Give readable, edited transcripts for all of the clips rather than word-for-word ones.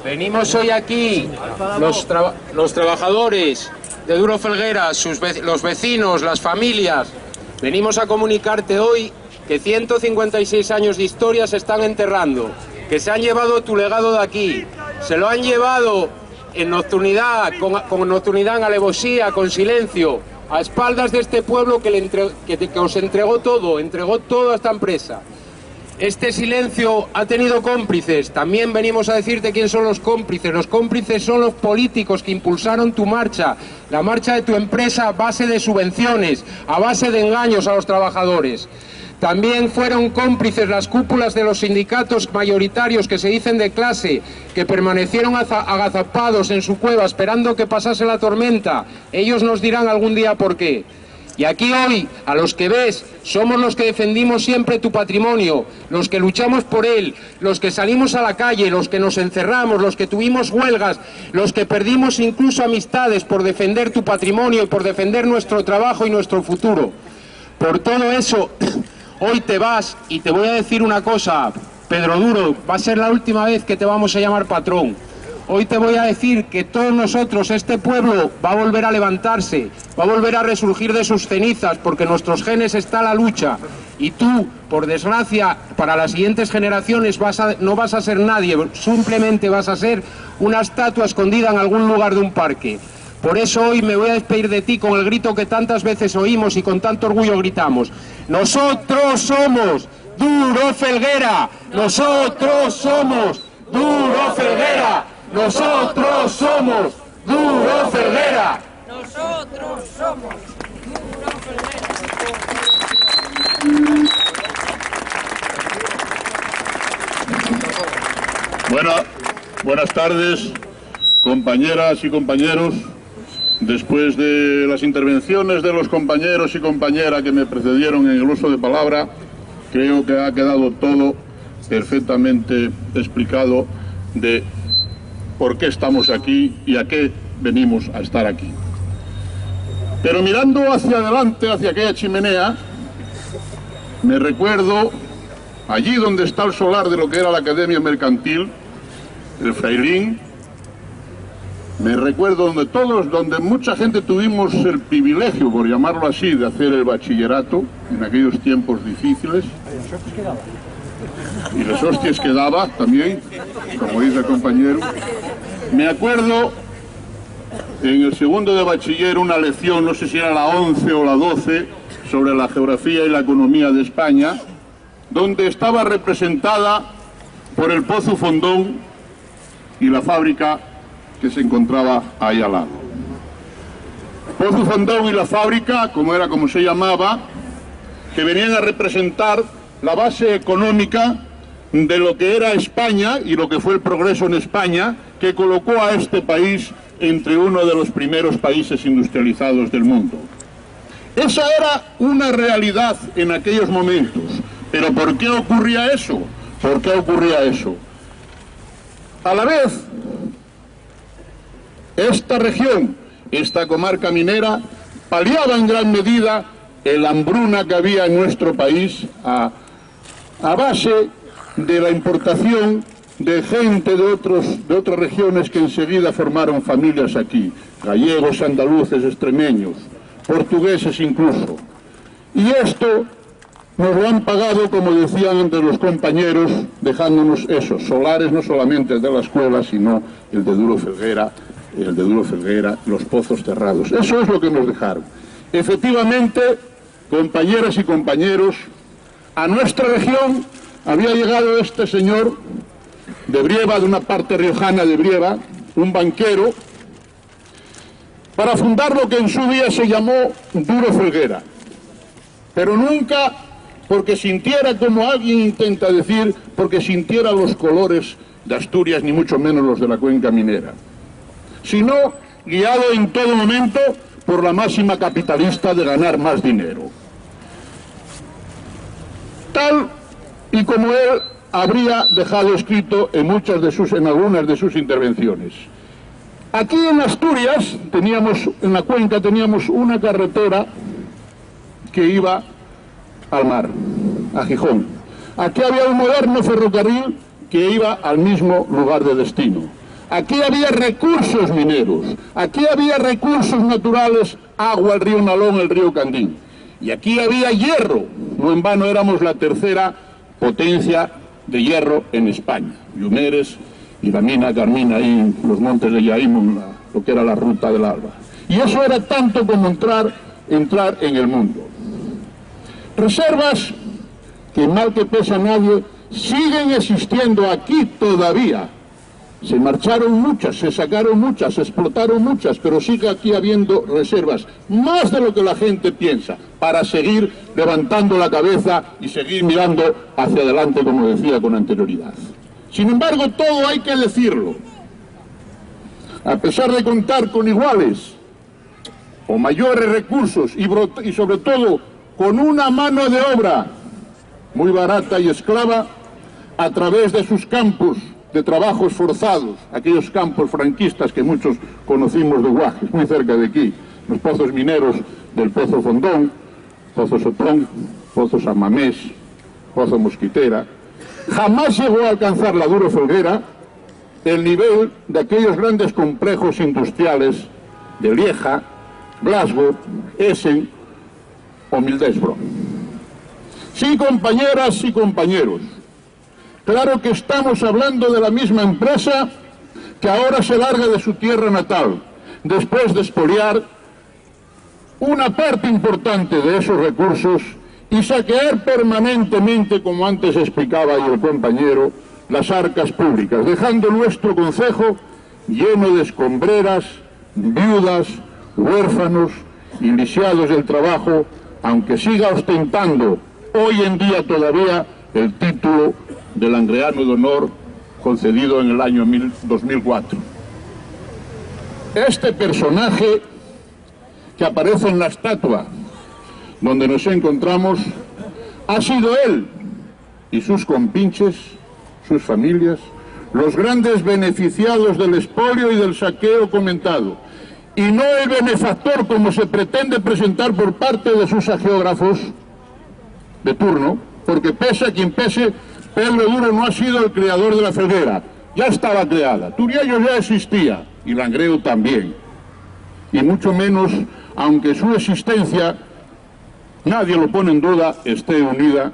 Venimos hoy aquí, los trabajadores de Duro Felguera, los vecinos, las familias, venimos a comunicarte hoy que 156 años de historia se están enterrando, que se han llevado tu legado de aquí, se lo han llevado en nocturnidad, con nocturnidad, en alevosía, con silencio, a espaldas de este pueblo que os entregó todo a esta empresa. Este silencio ha tenido cómplices. También venimos a decirte quién son los cómplices. Los cómplices son los políticos que impulsaron tu marcha, la marcha de tu empresa a base de subvenciones, a base de engaños a los trabajadores. También fueron cómplices las cúpulas de los sindicatos mayoritarios que se dicen de clase, que permanecieron agazapados en su cueva esperando que pasase la tormenta. Ellos nos dirán algún día por qué. Y aquí hoy, a los que ves, somos los que defendimos siempre tu patrimonio, los que luchamos por él, los que salimos a la calle, los que nos encerramos, los que tuvimos huelgas, los que perdimos incluso amistades por defender tu patrimonio y por defender nuestro trabajo y nuestro futuro. Por todo eso, hoy te vas y te voy a decir una cosa, Pedro Duro, va a ser la última vez que te vamos a llamar patrón. Hoy te voy a decir que todos nosotros, este pueblo, va a volver a levantarse, va a volver a resurgir de sus cenizas, porque en nuestros genes está la lucha. Y tú, por desgracia, para las siguientes generaciones no vas a ser nadie, simplemente vas a ser una estatua escondida en algún lugar de un parque. Por eso hoy me voy a despedir de ti con el grito que tantas veces oímos y con tanto orgullo gritamos. ¡Nosotros somos Duro Felguera! ¡Nosotros somos Duro Felguera! ¡Nosotros somos Duro Felguera! ¡Nosotros somos Duro Felguera! Buenas tardes, compañeras y compañeros. Después de las intervenciones de los compañeros y compañeras que me precedieron en el uso de palabra, creo que ha quedado todo perfectamente explicado de por qué estamos aquí y a qué venimos a estar aquí. Pero mirando hacia adelante, hacia aquella chimenea, me recuerdo allí donde está el solar de lo que era la Academia Mercantil, el Frailín. Me recuerdo donde mucha gente tuvimos el privilegio, por llamarlo así, de hacer el bachillerato en aquellos tiempos difíciles. Y las hostias que daba también, como dice el compañero. Me acuerdo en el segundo de bachiller una lección, no sé si era la 11 o la 12, sobre la geografía y la economía de España, donde estaba representada por el Pozo Fondón y la fábrica que se encontraba ahí al lado. Pozo Fondón y la fábrica, como se llamaba, que venían a representar la base económica de lo que era España y lo que fue el progreso en España, que colocó a este país entre uno de los primeros países industrializados del mundo. Esa era una realidad en aquellos momentos. ¿Pero por qué ocurría eso? ¿Por qué ocurría eso? A la vez, esta región, esta comarca minera, paliaba en gran medida la hambruna que había en nuestro país a base de la importación de gente de otras regiones que enseguida formaron familias aquí, gallegos, andaluces, extremeños, portugueses incluso. Y esto nos lo han pagado, como decían antes los compañeros, dejándonos esos solares, no solamente el de la escuela, sino el de Duro Felguera, los pozos cerrados. Eso es lo que nos dejaron. Efectivamente, compañeras y compañeros, a nuestra región había llegado este señor de Brieva, de una parte riojana de Brieva, un banquero, para fundar lo que en su día se llamó Duro Felguera. Pero nunca porque sintiera, como alguien intenta decir, porque sintiera los colores de Asturias, ni mucho menos los de la cuenca minera, sino guiado en todo momento por la máxima capitalista de ganar más dinero. Tal y como él habría dejado escrito en algunas de sus intervenciones. Aquí en Asturias, en la cuenca teníamos una carretera que iba al mar, a Gijón. Aquí había un moderno ferrocarril que iba al mismo lugar de destino. Aquí había recursos mineros, aquí había recursos naturales, agua, el río Nalón, el río Candín. Y aquí había hierro, no en vano éramos la tercera potencia de hierro en España. Yumeres y la mina Carmina ahí en los montes de Yaímon, lo que era la ruta del Alba. Y eso era tanto como entrar en el mundo. Reservas que, mal que pese a nadie, siguen existiendo aquí todavía. Se marcharon muchas, se sacaron muchas, se explotaron muchas, pero sigue aquí habiendo reservas, más de lo que la gente piensa, para seguir levantando la cabeza y seguir mirando hacia adelante, como decía con anterioridad. Sin embargo, todo hay que decirlo. A pesar de contar con iguales o mayores recursos y sobre todo con una mano de obra muy barata y esclava, a través de sus campos de trabajos forzados, aquellos campos franquistas que muchos conocimos de Guajes, muy cerca de aquí, los pozos mineros del Pozo Fondón, Pozo Sotón, Pozo San Mamés, Pozo Mosquitera, jamás llegó a alcanzar la Duro Felguera el nivel de aquellos grandes complejos industriales de Lieja, Glasgow, Essen o Middlesbrough. Sí, compañeras y compañeros, claro que estamos hablando de la misma empresa que ahora se larga de su tierra natal, después de expoliar una parte importante de esos recursos y saquear permanentemente, como antes explicaba ahí el compañero, las arcas públicas, dejando nuestro concejo lleno de escombreras, viudas, huérfanos y lisiados del trabajo, aunque siga ostentando hoy en día todavía el título de Langreano de Honor concedido en el año 2004. Este personaje que aparece en la estatua donde nos encontramos ha sido él y sus compinches, sus familias, los grandes beneficiados del expolio y del saqueo comentado, y no el benefactor como se pretende presentar por parte de sus hagiógrafos de turno, porque pese a quien pese, Pedro Duro no ha sido el creador de la Felguera, ya estaba creada, Turiellos ya existía, y Langreo también, y mucho menos, aunque su existencia, nadie lo pone en duda, esté unida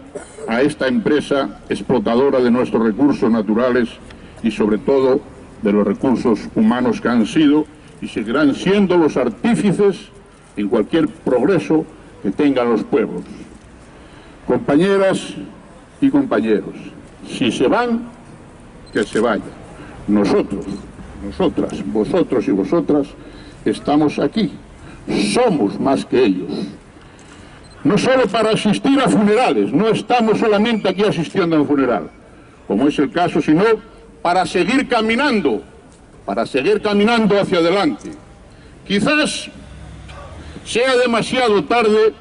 a esta empresa explotadora de nuestros recursos naturales y sobre todo de los recursos humanos que han sido y seguirán siendo los artífices en cualquier progreso que tengan los pueblos. Compañeras y compañeros, si se van, que se vayan. Nosotros, nosotras, vosotros y vosotras, estamos aquí. Somos más que ellos. No solo para asistir a funerales, no estamos solamente aquí asistiendo a un funeral, como es el caso, sino para seguir caminando hacia adelante. Quizás sea demasiado tarde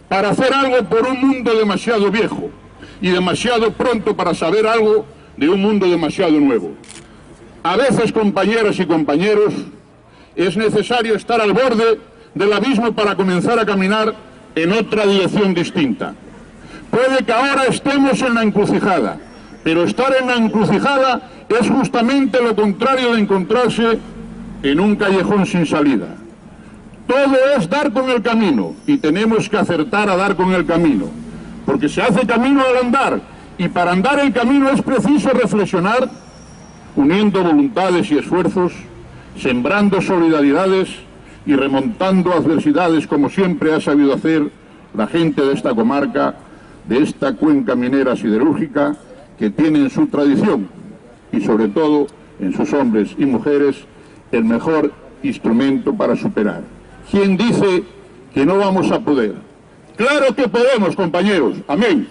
para hacer algo por un mundo demasiado viejo y demasiado pronto para saber algo de un mundo demasiado nuevo. A veces, compañeras y compañeros, es necesario estar al borde del abismo para comenzar a caminar en otra dirección distinta. Puede que ahora estemos en la encrucijada, pero estar en la encrucijada es justamente lo contrario de encontrarse en un callejón sin salida. Todo es dar con el camino y tenemos que acertar a dar con el camino, porque se hace camino al andar y para andar el camino es preciso reflexionar, uniendo voluntades y esfuerzos, sembrando solidaridades y remontando adversidades como siempre ha sabido hacer la gente de esta comarca, de esta cuenca minera siderúrgica, que tiene en su tradición y sobre todo en sus hombres y mujeres el mejor instrumento para superar. ¿Quién dice que no vamos a poder? ¡Claro que podemos, compañeros! ¡Amén!